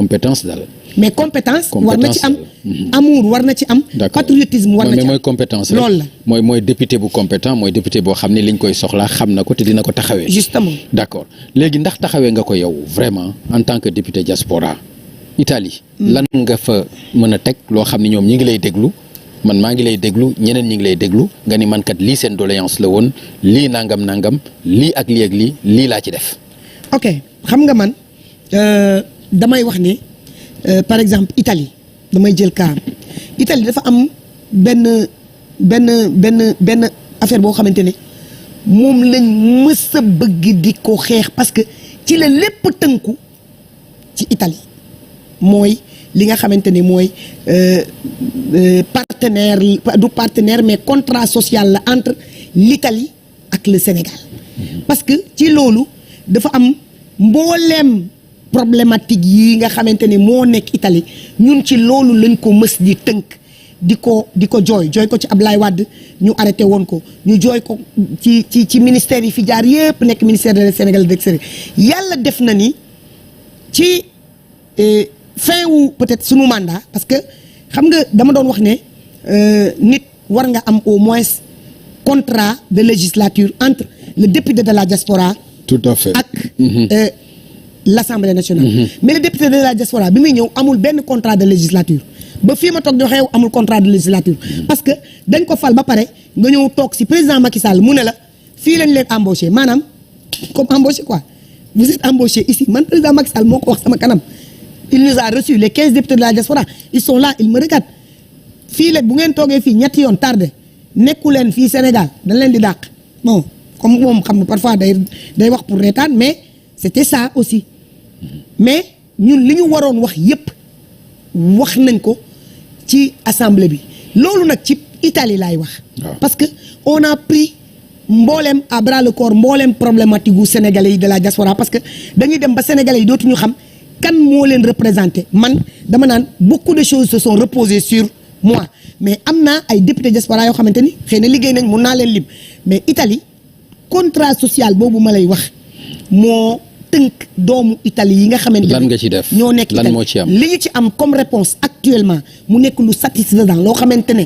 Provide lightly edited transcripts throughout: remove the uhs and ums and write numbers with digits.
compétence daal. mais compétence war na ci am. amour war na ci am. patriotisme war na ci am mooy compétence loolu la. mooy député bu compétent mooy député boo xam ne liñ koy soxlaa xam na ko te dina ko taxawee. justement d'accord léegi ndax taxawee nga ko yow vraiment en tant que député diaspora Italie. lan nga fa mën a teg loo xam ne ñoom ñi ngi lay déglu man maa ngi lay déglu ñeneen ñi ngi lay déglu nga ni man kat lii seen doléance la woon lii nangam lii ak lii laa ci def. ok xam nga man damay wax ne par exemple Italie damay jël cas Italie dafa am benn affaire boo xamante ne moom lañ mës a bëgg di ko xeex parce que ci la lépp tënku ci Italie mooy li nga xamante ne mooy partenaire mais contrat social la entre l'Italie ak le Sénégal parce que ci loolu dafa am mbooleem problématique yi nga xamante ni moo nekk Italie ñun ci loolu lañ ko mës di tënk di ko jooy ko ci Ablaye Wade ñu arrêté woon ko ñu jooy ko ci ministère yi fi jaar yépp nekk ministère du Sénégal de l'extérieur yàlla def na ni ci fin wu peut-être sunu mandat parce que xam nga dama doon wax ne nit war nga am au moins contrat de législature entre le député de la diaspora tout à fait ak l'Assemblée nationale mais le député de la diaspora bi muy ñëw amul benn contrat de législature ba fii ma toog di waxee amul contrat de législature parce que dañ ko fal ba pare nga ñëw toog si président Macky Sall mu ne la fii lañ leen embauché maanaam comme embauché quoi vous êtes embauché ici man président Macky Sall moo ko wax sama kanam il nous a reçu les 15 députés de la diaspora ils sont là ils me regardent fii la bu ngeen toogee fii ñetti yoon tardé nekku leen fii Sénégal dañ leen di dàq bon comme moom xam nga parfois day wax pour reetaan mais c'était ça aussi mais ñun li ñu waroon wax yépp wax nañ ko ci assemblée bi loolu nag ci Italie laay wax parce que on a pris mbooleem à bras le corps mbooleem problématique gu sénégalais yi de la diaspora parce que dañuy dem ba sénégalais yi dootuñu xam kan moo leen représenté man dama naan beaucoup de choses se sont reposées sur moi mais am naa ay député diaspora yoo xamante ni xëy na liggéey nañ mun naa leen lim mais Italie contrat social boobu ma lay wax moo tënk doomu Italie yi nga xamante ne lan nga ci def ñoo nekk lan moo ci am li ñu ci am comme réponse actuellement mu nekk lu satisfaisant loo xamante ne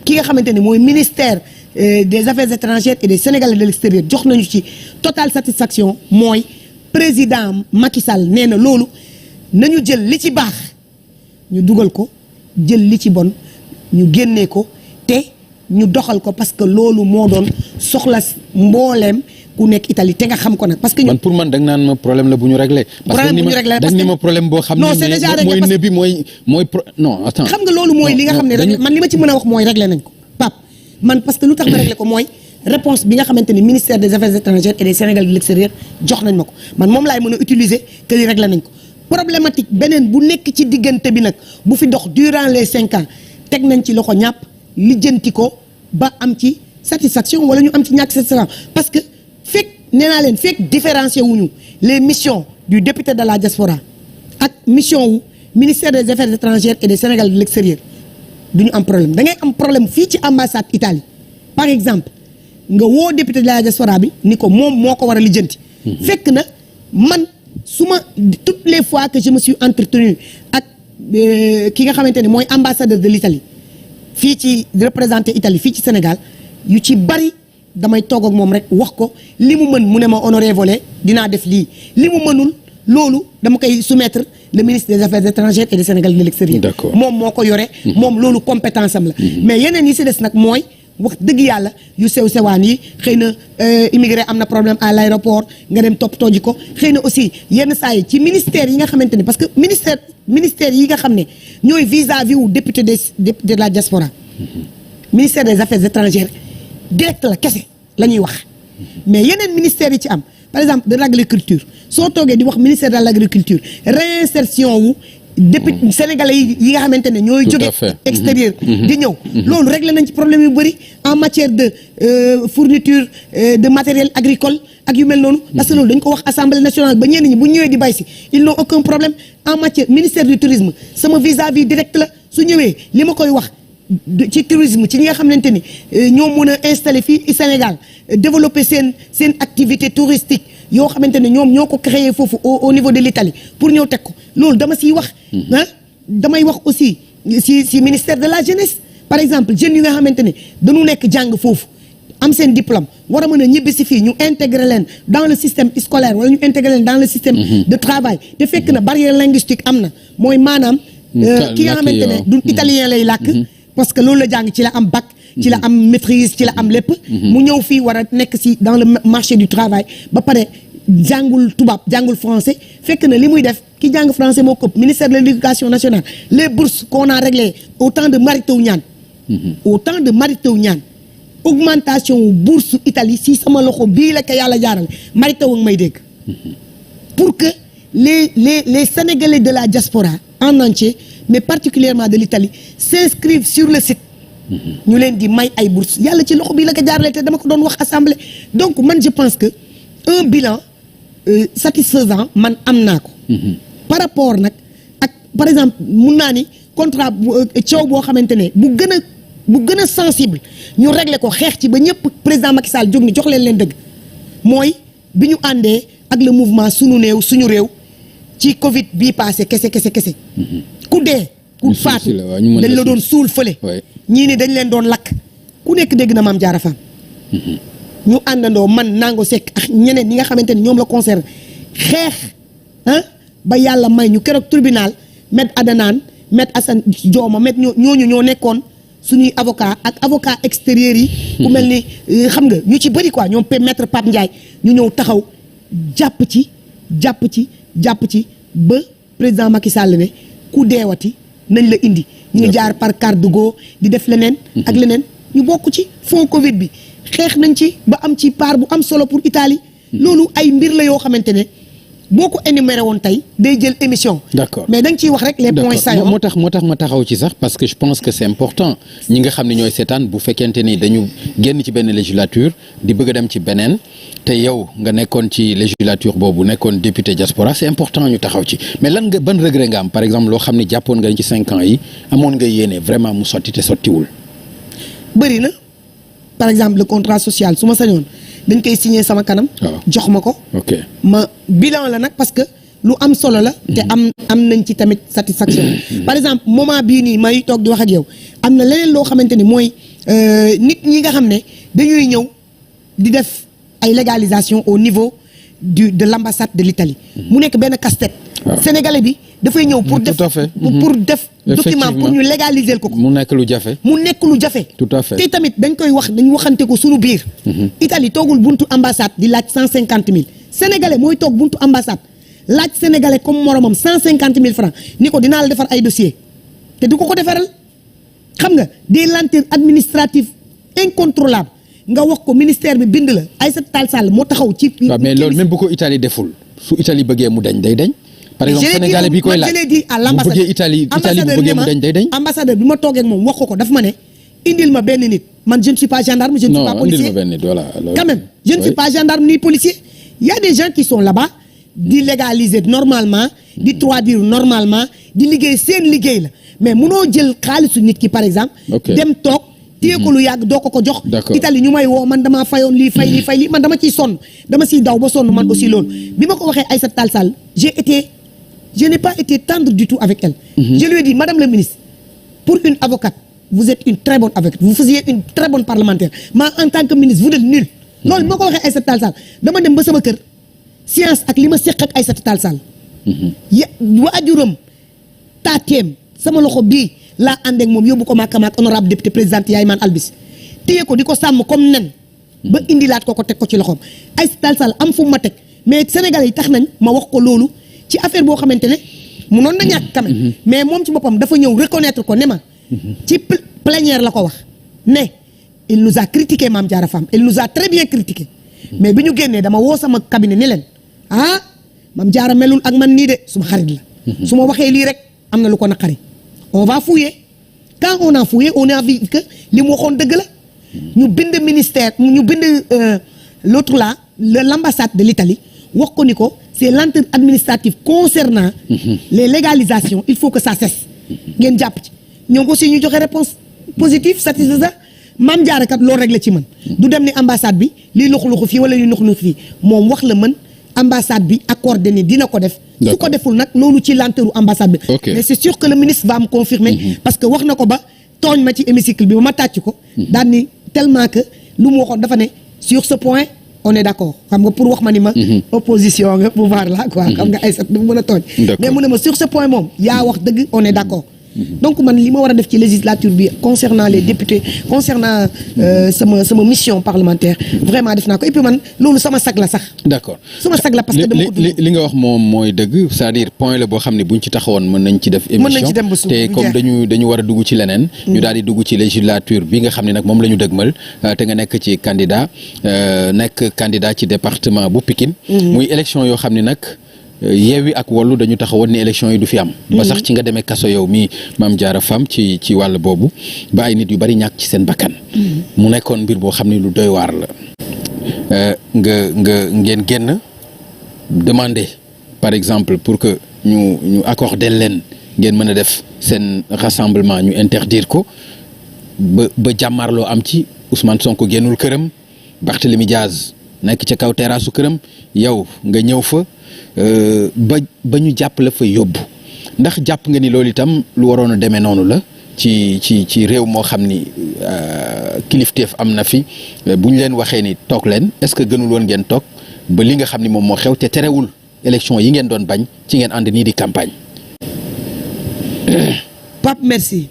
ki nga xamante ne mooy ministère des affaires étrangères et des Sénégalais de l'extérieur jox nañu ci totale satisfaction mooy président Macky Sall nee na loolu nañu jël li ci baax ñu dugal ko jël li ci bon ñu génnee ko te ñu doxal ko parce que loolu moo doon soxla mbooleem ku nekk Italie te nga xam ko nag parce que man pour man da nga naan ma problème la bu ñu réglé. problème bu ñu réglé parce que ni ma problème boo xam ne mooy ne bi mooy non attends xam nga loolu mooy li nga xam ne réglé man li ma ci mën a wax mooy réglé nañ ko Pape man parce que lu tax ma réglé ko mooy réponse bi nga xamante ni ministère des affaires étrangères et des Sénégalais de l'extérieur jox nañ ma ko man moom laay mën a utiliser que li réglé nañ ko problématique beneen bu nekk ci diggante bi nag bu fi dox durant les 5 ans teg nañ ci loxo ñàpp lijjanti ko ba am ci satisfaction wala ñu am ci ñàkk satisfaction parce que fekk nee naa leen fekk différencier wuñu les missions du député de la diaspora ak mission wu ministère des affaires étrangères et des Sénégalais de l'extérieur du ñu am problème da ngay am problème fii ci ambassade Italie par exemple nga woo député de la diaspora bi ni ko moom moo ko war a lijjanti fekk na man su ma toutes les fois que je me suis entretenu ak ki nga xamante ne mooy ambassadeur de l'Italie fii ci représenté Italie fii ci Sénégal yu ci bari damay toog ak moom rek wax ko li mu mën mu ne ma honoré dinaa def lii li mu mënul loolu dama koy soumettre le ministre des affaires étrangères et des Sénégalais de l'extérieur moom moo ko yore moom loolu compétence am la mais yeneen yi si des nag mooy wax dëgg yàlla yu sew sewaan yi xëy na immigré am na problème à l'aéroport nga dem toppatoo ji ko xëy na aussi yenn saa yi ci ministère yi nga xamante ne parce que ministère yi nga xam ne ñooy vis-à-vis wu député de la diaspora ministère des affaires étrangères direct la kese la ñuy wax mais yeneen ministères yi ci am par exemple de l'agriculture soo toogee di wax ministère de l'agriculture réinsertion wu député sénégalais yi nga xamante ne ñooy jóge extérieur di ñëw loolu réglé nañ ci problème yu bëri en matière de fourniture de matériel agricole ak yu mel noonu parce que loolu dañ ko wax assemblée nationale ba ñenn ñi bu ñëwee di bay si ils n'ont aucun problème en matière ministère du tourisme sama vis-à-vis direct la su ñëwee li ma koy wax ci tourisme ci ñi nga xamante ni ñoo mën a installer fii Sénégal développer seen activité touristique yoo xamante ne ñoom ñoo ko créé foofu au niveau de l'Italie pour ñëw teg ko loolu dama siy wax damay wax aussi si ministère de la jeunesse par exemple jeunes yi nga xamante ne dañu nekk jàng foofu am seen diplôme war a mën a ñibbi si fii ñu intégrer leen dans le système scolaire wala ñu intégrer leen dans le système de travail te fekk na barrière linguistique am na mooy maanaam ki nga xamante ne du italien lay làkk parce que loolu la jàng ci la am bac ci la am maîtrise ci la am lépp mu ñëw fii war a nekk si dans le marché du travail ba pare jàngul tubaab jàngul français fekk na li muy def ki jàng français moo këpp ministère de l'éducation nationale les bourses qu'on a réglées au temps de Mary Teuw Niane augmentation bourse Italie si sama loxo bii la ko yàlla jaarale Mary Teuw may dégg pour que les Sénégalais de la diaspora en entier mais particulièrement de l'Italie s'inscrivent sur le site ñu leen di may ay bourses yàlla ci loxo bii la ko jaarale te dama ko doon wax assemblée donc man je pense que un bilan satisfaisant man am naa ko par rapport nag ak par exemple mun naa ni contrat coow boo xamante ne bu gën a sensible ñu régler ko xeex ci ba ñëpp président Macky Sall jóg ni jox leen dëgg mooy bi ñu àndee ak le mouvement suñu réew ci Covid bii passé kese ku dee ku faatu dañ la doon suul fële ñii ni dañ leen doon lakk ku nekk dégg na Mame Diarra Fam ñu àndandoo man Nango Seck ak ñeneen ñi nga xamante ni ñoom la concerne xeex ba yàlla may ñu keroog tribunal Maître Adanane Maître Assane Dioma Maître ñooñu ñoo nekkoon suñuy avocat ak avocat extérieur yi ku mel ni xam nga ñu ci bëri quoi ñoom Maître Pape Ndiaye ñu ñëw taxaw jàpp ci ba président Macky Sall ne ku deewati nañ la indi ñu jaar par Cardugo di def leneen ak leneen ñu bokk ci fond Covid bi xeex nañ ci ba am ci part bu am solo pour Italie loolu ay mbir la yoo xamante ne boo ko énuméré woon tey day jël émission. d'accord mais da nga ciy wax rek les points saillants. moo tax ma taxaw ci sax parce que je pense que c'est important ñi nga xam ne ñooy seetaan bu fekkente ni dañu génn ci benn législature di bëgg a dem ci beneen te yow nga nekkoon ci législature boobu nekkoon député diaspora c'est important ñu taxaw ci mais lan nga ban regret nga am par exemple loo xam ne jàppoon nga ci 5 ans yi amoon nga yéene vraiment mu sotti te sottiwul. bëri na par exemple le contrat social su ma sañoon dañ koy signer sama kanam. jox ma ko. ok ma bilan la nag parce que lu am solo la. te am nañ ci tamit satisfaction. par exemple moment bii nii may toog di wax ak yow am na leneen loo xamante ni mooy nit ñi nga xam ne dañuy ñëw di def ay légalisation au niveau de l'ambassade de l'Italie. mu nekk benn casse-tête. Sénégalais bi dafay ñëw pour def pour def document pour ñu légaliser ko. mu nekk lu jafe. tout à fait te tamit dañ koy wax dañu waxante ko suñu biir. Italie toogul buntu ambassade di laaj 150 000 Sénégalais mooy toog buntu ambassade laaj Sénégalais comme moromam 150 000 francs ni ko dinaa la defar ay dossier te du ko defaral xam nga des lenteurs administratives incontrôlables nga wax ko ministère bi bind la Aïssata Tall Sall moo taxaw ci. waaw mais loolu même bu ko Italie deful su Italie bëggee mu dañ day dañ. par exemple Sénégalais bi koy laaj je l'ai dit à l'ambassadeur bu bëggee Italie bu bëggee mu dañ day dañ. ambassadeur bi ma toogee ak moom wax ko daf ma ne indil ma benn nit man je ne suis pas gendarme je ne suis pas policier. non indil ma benn nit voilà. quand même je ne suis pas gendarme ni policier. Il y a des gens qui sont là-bas di légaliser normalement di traduire normalement di liggéey seen liggéey la mais munoo jël xaalisu nit ki par exemple. dem toog téye ko lu yàgg doo ko jox. Italie ñu may woo man damaa fayoon lii fay lii man dama ciy sonn dama ciy daw ba sonn man aussi loolu bi ma ko waxee Aïssata Tall Sall je n'ai pas été tendre du tout avec elle. Je lui ai dit madame la ministre pour une avocate vous êtes une très bonne avocate vous faisiez une très bonne parlementaire mais en tant que ministre vous êtes nul. loolu bi ma ko waxee Aïssata Tall Sall dama dem ba sama kër science ak li ma seq ak Aïssata Tall Sall. waajuram taateem sama loxo bii laa ànd ak moom yóbbu ko maak honorable député présidente Yaymane Albis téye ko di ko sàmm comme nen ba indilaat ko teg ko ci loxoom Aïssata Tall Sall am fu mu ma teg mais Sénégalais yi tax nañ ma wax ko loolu ci affaire boo xamante ne munoon na ñàkk quand même mais moom ci boppam dafa ñëw reconnaître ko ne ma ci plénière la ko wax ne il nous a critiqué Mame Diarra Fam il nous a très bien critiqué mais bi ñu génnee dama woo sama cabinet ni leen Mame Diarra melul ak man nii de suma xarit la su ma waxee lii rek am na lu ko naqari on va fouiller quand on a fouillé on a vu que li mu waxoon dëgg la ñu bind ministère ñu bind l'autre là l'ambassade de l'Italie wax ko ni ko ces lenteurs administratives concernant les légalisations il faut que ça cesse ngeen jàpp ci ñoom aussi ñu joxe réponse positive satisfaisante Mame Diarra kat loolu rek la ci mën du dem ni ambassade bi lii luxu-luxu fii wala lii luxu-luxu fii moom wax la mën ambassade bi accordé ni dina ko def. su ko deful nag loolu ci lenteuru ambassade bi. mais c'est sûr que le ministre va me confirmer. parce que wax na ko ba tooñ ma ci hémicycle bi ba ma tàcc ko. daan ni tellement que lu mu waxoon dafa ne sur ce point on est d'accord xam nga pour wax ma ni ma. opposition nga pouvoir la quoi. xam nga ay sax du mën a tooñ. mais mu ne ma sur ce point moom yaa wax dëgg on est d'accord. donc man li ma war a def ci législature bi concernant les députés concernant sama mission parlementaire vraiment def naa ko et puis man loolu sama sag la sax. d'accord sama sag la parce que dama ko dund li nga wax moom mooy dëgg c'est-à-dire point la boo xam ne buñ ci taxawoon mën nañ ci def émission te comme dañu war a dugg ci leneen ñu daal di dugg ci législature bi nga xam ne nag moom la ñu dëgmal te nga nekk ci candidat ci département bu Pikine muy élection yoo xam ne nag Yewwi ak Wallu dañu taxawoon ni élection yi du fi am ba sax ci nga demee kaso yow mi Mame Diarra Fam ci wàll boobu ba ay nit yu bari ñàkk ci seen bakkan mu nekkoon mbir boo xam ne lu doy waar la ngeen génn demander par exemple pour que ñu accorder leen ngeen mën a def seen rassemblement ñu interdire ko ba jàmmaarloo am ci Ousmane Sonko génnul këram Barthélémy Diaz nekk ca kaw terrassu këram yow nga ñëw fa ba ñu jàpp la fa yóbbu ndax jàpp nga ni loolu itam lu waroon a demee noonu la ci réew moo xam ni kilifteef am na fi bu ñu leen waxee ni toog leen est-ce que gënul woon ngeen toog ba li nga xam ni moom moo xew te terewul élection yi ngeen doon bañ ci ngeen ànd nii di campagne. Pape merci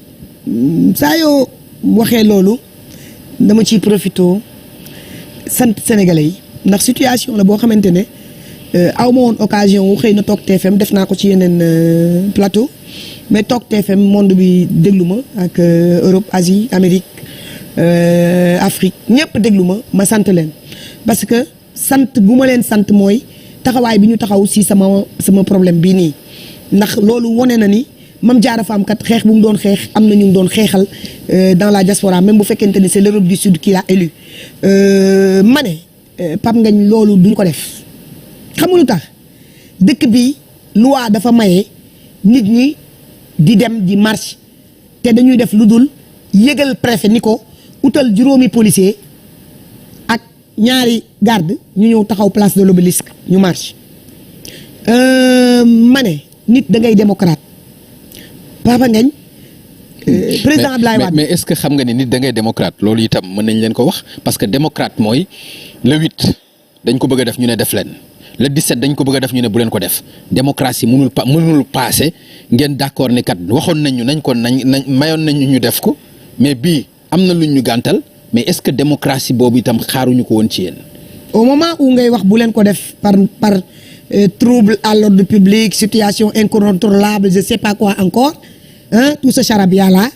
saa yoo waxee loolu dama ciy profito sant sénégalais yi ndax situation la boo xamante ne. aw ma woon occasion wu xëy na toog TFM def naa ko ci yeneen plateau mais toog TFM monde bi déglu ma ak Europe Asie Amérique Afrique ñëpp déglu ma sant leen parce que sant bu ma leen sant mooy taxawaay bi ñu taxaw si sama problème bii nii ndax loolu wone na ni Mame Diarra Fam kat xeex bu mu doon xeex am na ñu doon xeexal dans la diaspora même bu fekkente ni c'est l'Europe du Sud qui l'a élu ma ne Pape Ngagne loolu duñ ko def. xam nga lu tax dëkk bi loi dafa maye nit ñi di dem di marche te dañuy def lu dul yëgal préfet ni ko utal juróomi policier ak ñaari garde ñu ñëw taxaw place de l'Obélisque ñu marche ma ne nit da ngay démocrate Papa Ngagne président Abdoulaye Wade mais est-ce que xam nga ni nit da ngay démocrate loolu itam mën nañ leen ko wax parce que démocrate mooy le 8 dañ ko bëgg a def ñu ne def leen le 17 dañ ko bëgg a def ñu ne bu leen ko def démocratie mënul passé ngeen d'accord ne kat waxoon nañ mayoon nañ ñu def ko mais bii am na luñ ñu gàntal mais est-ce que démocratie boobu itam xaaruñu ko woon ci yéen. au moment où ngay wax bu leen ko def par trouble à l'ordre public situation incontrôlable je sais pas quoi encore tout ce charabia là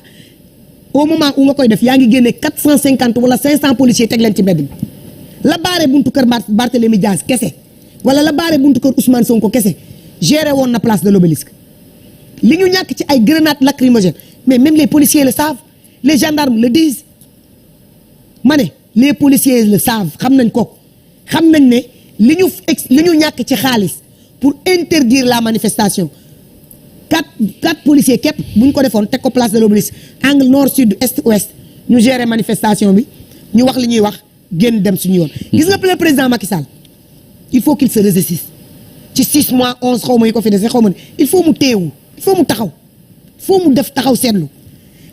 au moment où nga koy def yaa ngi génne 450 wala 500 policiers teg leen ci mbedd bi la baare buntu kër Barthélémy Diaz kese. wala la baare buntu kër Ousmane Sonko kese géré woon na place de l'Obélisque li ñu ñàkk ci ay grenades lacrymogènes mais même les policiers le savent les gendarmes le disent ma ne les policiers le savent xam nañ ko xam nañ ne li ñu ñàkk ci xaalis pour interdire la manifestation quatre policiers képp bu ñu ko defoon teg ko place de l'Obélisque angle nord sud est ouest ñu géré manifestation bi ñu wax li ñuy wax génn dem suñu yoon. gis nga le président Macky Sall. il faut qu'il se ressaisisse ci 6 mois 11 xaw ma yi ko fi dese xaw ma ne il faut mu teewu il faut mu taxaw il faut mu def taxaw seetlu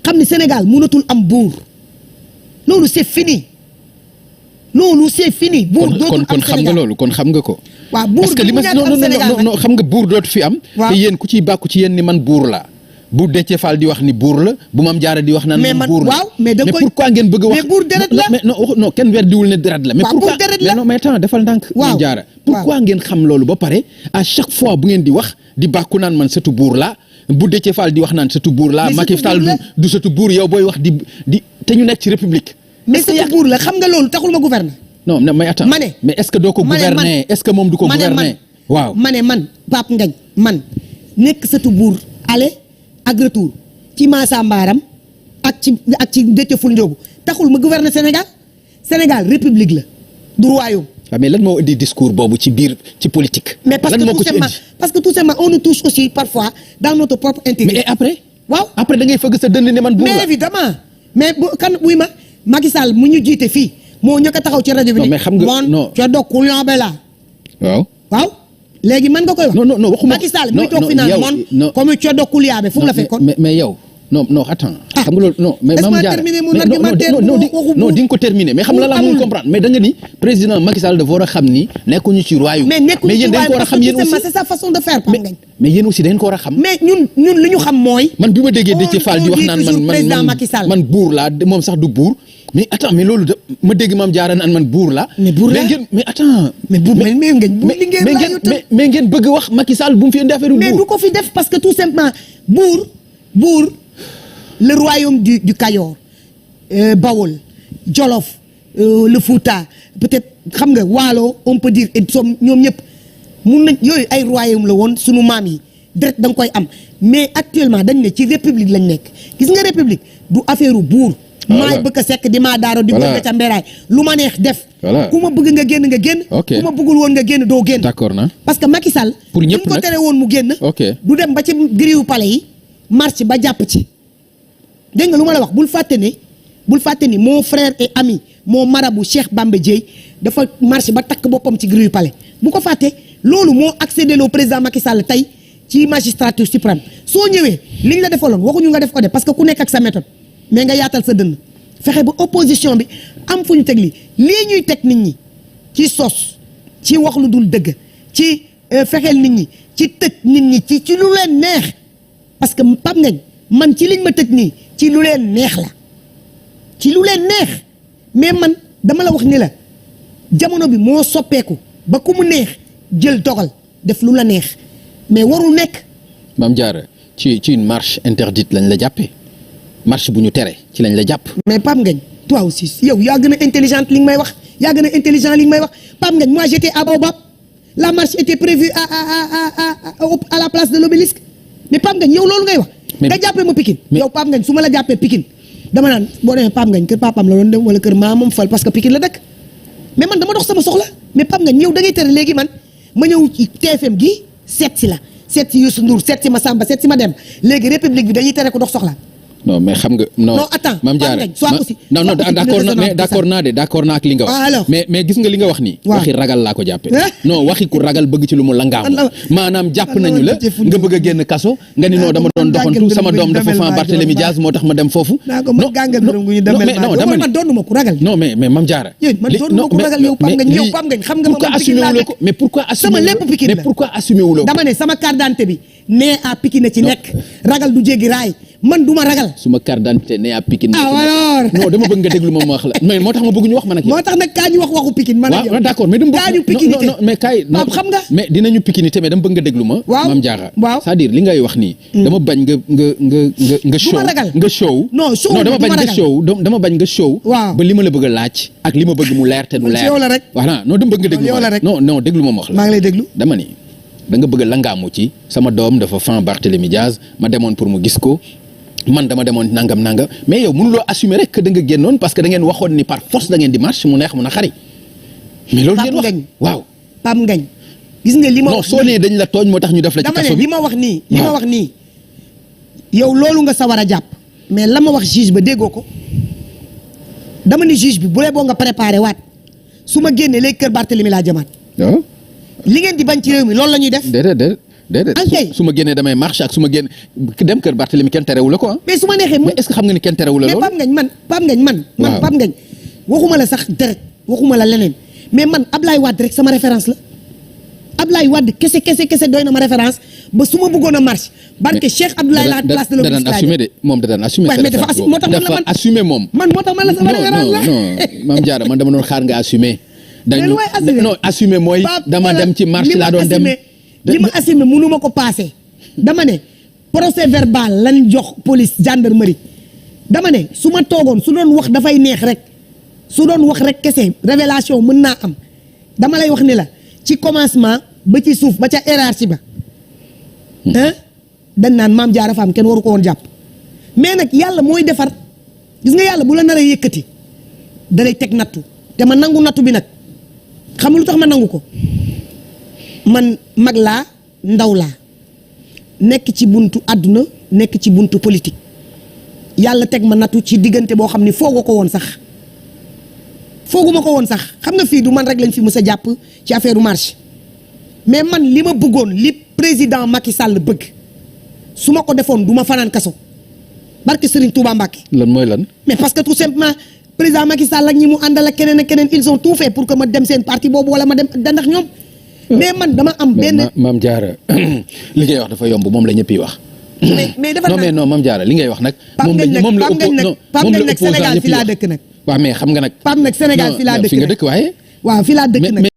xam ni Sénégal mënatul am buur loolu c'est fini loolu c'est fini. buur dootul am Sénégal kon xam nga loolu kon xam nga ko. waaw buur parce que li ma non xam nga buur dootu fi am. te yéen ku ciy bàkku ci yéen ni man buur laa. bu Déthié Fall di wax ni buur la bu Mame Diarra di wax naan man buur la waaw mais da koy pourquoi ngeen bëgg a wax mais buur deret la mais non kenn weddiwul ne deret la mais pourquoi non mais attends defal ndànk Mame Diarra pourquoi ngeen xam loolu ba pare à chaque fois bu ngeen di wax di bàkku naan man sëtu buur la bu Déthié Fall di wax naan sëtu buur la Macky Sall du sëtu buur yow booy wax di te ñu nekk ci république mais sëtu buur la xam nga loolu taxul ma gouverner non mais attends mais est-ce que doo ko gouverner est-ce que moom du ko gouverner waaw ma ne man Pape Ngagne man nekk sëtu buur aller ak retour ci Massa Mbaram ak ci Déthié Fall Ndiogou taxul ma gouverner Sénégal république la du royaume. waaw mais lan moo indi discours boobu ci biir ci politique. mais parce que tout simplement on nous touche aussi parfois dans notre propre intégrité. mais après. waaw après da ngay fëgg sa dënn ne man. buur la mais évidemment mais bu kan wuy ma Macky Sall mu ñu jiite fii moo ñëkk a taxaw ci rajo bi. non mais xam nga non ca dokkul yombe la. waaw waaw léegi man nga koy wax. non waxuma Macky Sall muy toog fi naan moom comme coodo Kouliabe fu mu la fekkoon. mais yow. non attends. xam nga loolu non mais Mame Diarra non di nga ko terminer mais xam nga la laa mun comprendre mais da nga ni président Macky Sall dafa war a xam ni nekkuñu ci royaume. mais nekkuñu ci yéen dañ ko war a xam yéen aussi c'est sa façon de faire Pape Ngagne. mais yéen aussi dañ ko war a xam. mais ñun li ñu xam mooy. man bi ma déggee Déthié Fall di wax naan man buur laa moom sax du buur. mais attends mais loolu ma dégg Mame Diarra naan man buur la. mais buur la mais attends. mais buur mais ngeen bëgg wax Macky Sall bu mu fi indi affaire buur. mais du ko fi def parce que tout simplement buur le royaume du Kayor Bawol Jolof le Fouta peut-être xam nga Waalo on peut dire et som ñoom ñëpp mun nañ yooyu ay royaume la woon sunu maam yi direct da nga koy am mais actuellement dañ ne ci république lañ nekk gis nga république du affaire buur. maay bëgg a sekk di maa daaro di bëgg ca mberaay lu ma neex def. ku ma bëgg nga génn. ku ma bëggul woon nga génn doo génn. d'accord na parce que Macky Sall. pour ñëpp ko tere woon mu génn. du dem ba ci grille palais yi marche ba jàpp ci. dégg nga lu ma la wax bul fàtte ni mon frère et ami mon marabout Cheikh Bamba Dièye dafa marché ba takk boppam ci grille palais bu ko fàtte loolu moo accédé loo président Macky Sall tey ci magistrature suprême soo ñëwee liñ la defaloon waxuñu nga def ko de parce que ku nekk ak sa méthode mais nga yaatal sa dënn fexe ba opposition bi am fu ñu teg lii ñuy teg nit ñi ci sos ci wax lu dul dëgg ci fexeel nit ñi ci tëj nit ñi ci lu leen neex parce que Pape Ngagne man ci liñ ma tëj nii ci lu leen neex la ci lu leen neex mais man dama la wax ni la jamono bi moo soppeeku ba ku mu neex jël dogal def lu la neex mais warul nekk. Mame Diarra ci une marche interdite lañ la jàppee marche bu ñu tere ci lañ la jàpp. mais Pape Ngagne toi aussi yow yaa gën a intelligente li nga may wax yaa gën a intelligent li nga may wax Pape Ngagne moi j'étais à Baobab la marche était prévue à la place de l'obélisque mais Pape Ngagne yow loolu ngay wax. nga jàppee ma Pikine yow Pape Ngagne su ma la jàppee Pikine dama naan boo demee Pape Ngagne kër papam la doon dem wala kër maamam fal parce que Pikine la dëkk mais man dama dox sama soxla mais Pape Ngagne yow da ngay tere léegi man ma ñëw ci TFM gi seet si la seet si Youssou Ndour seet si ma Samba seet si ma dem léegi république bi dañuy tere ko dox soxla. non mais xam nga non attends Mame Diarra non d'accord naa ak li nga wax mais gis nga li nga wax nii waxi ragal laa ko jàppe non waxi ku ragal bëgg ci lu mu langaamu maanaam jàpp nañu la nga bëgg a génn kaso nga ni non dama doon doxantu sama doom dafa fan Barthélémy Diaz moo tax ma dem foofu non man doonuma ku ragal non mais Mame Diarra man doonuma ku ragal yow Pape Ngagne xam nga pourquoi assumé wu la ko mais pourquoi sama lépp Pikine mais pourquoi assumé wu la ko dama ne sama carte d'identité bi nee à Pikine ci nekk ragal du jéggi raay man duma ragal suma carte d'identité ne à Pikine alors non dama bëgg nga déglu ma wax la mais moo tax ma bëgg ñu wax man ak yow moo tax nag kaa ñu wax waxu Pikine man ak yow waaw d'accord mais dama bëgg kaa ñu pikinité non mais kaay non xam nga mais dinañu pikinité mais dama bëgg nga déglu ma Mame Diarra c'est-à-dire li ngay wax nii dama bañ nga show non dama bañ nga show ba li ma la bëgg a laaj ak li ma bëgg mu leer te du leer yow la rek voilà non dama bëgg nga déglu ma non déglu ma wax la maa ngi lay déglu dama ni da nga bëgg a langaamu ci sama doom dafa fan Barthélémy Diaz ma demoon pour mu gis ko man dama demoon nangam mais yow mënuloo assumer rek que da nga génnoon parce que da ngeen waxoon ni par force da ngeen di marche mu neex mu na xari mais loolu ngeen wax waaw Pape Ngagne gis nga li ma non soo nee dañ la tooñ moo tax ñu def la ci kaso bi li ma wax nii yow loolu nga sa war a jàpp mais la ma wax juge ba déggoo ko dama ni juge bi bu lee boo nga préparé waat su ma génnee léegi kër Barthélémy laa jëmaat li ngeen di bañ ci réew mi loolu la ñuy def déedéet su ma génnee damay marche ak su ma génn dem kër Barthélémy kenn terewu la ko mais su ma neexee mais est-ce que xam nga ni kenn terewu la loolu mais Pape Ngagne man Pape Ngagne waxuma la sax deret waxuma la leneen mais man Ablaye Wade rek sama référence la Ablaye Wade kese doy na ma référence ba su ma bëggoon a marche barke Cheikh Abdoulaye la place de l'Obélisque da daan assumé de moom da daan assumé mais dafa moo tax dafa assumé moom man moo tax man la sama référence la non Mame Diarra man dama doon xaar nga assumé dañu non assumé mooy dama dem ci marche laa doon dem li ma assumé mënu ma ko passé dama ne procès verbal lañ jox police gendarmerie dama ne su ma toogoon su doon wax dafay neex rek su doon wax rek kese révélation mën naa am dama lay wax ni la ci commencement ba ci suuf ba ca hiérarchie ba dañ naan Mame Diarra Fam kenn waru ko woon jàpp mais nag yàlla mooy defar gis nga yàlla bu la nar a yëkkati da lay teg nattu te ma nangu nattu bi nag xam lu tax ma nangu ko man mag laa ndaw laa nekk ci buntu àdduna nekk ci buntu politique yàlla teg ma nattu ci diggante boo xam ni fooguma ko woon sax xam nga fii du man rek lañ fi mës a jàpp ci affaire marche mais man li ma bëggoon li président Macky Sall bëgg su ma ko defoon du ma fanaan kaso barke Serigne Touba Mbacké. lan mooy lan. mais parce que tout simplement président Macky Sall ak ñi mu àndal ak keneen ak keneen ils ont tout fait pour que ma dem seen parti boobu wala ma dem dandax ñoom. mais man dama am benn. Mame Diarra li ngay wax dafa yomb moom la ñëpp yi wax. mais dafa non Mame Diarra li ngay wax nag. moom la Sénégal fi laa dëkk nag. waaw mais xam nga nag. Pape nag Sénégal fi laa dëkk fi nga dëkk waaye. waaw fi laa dëkk nag.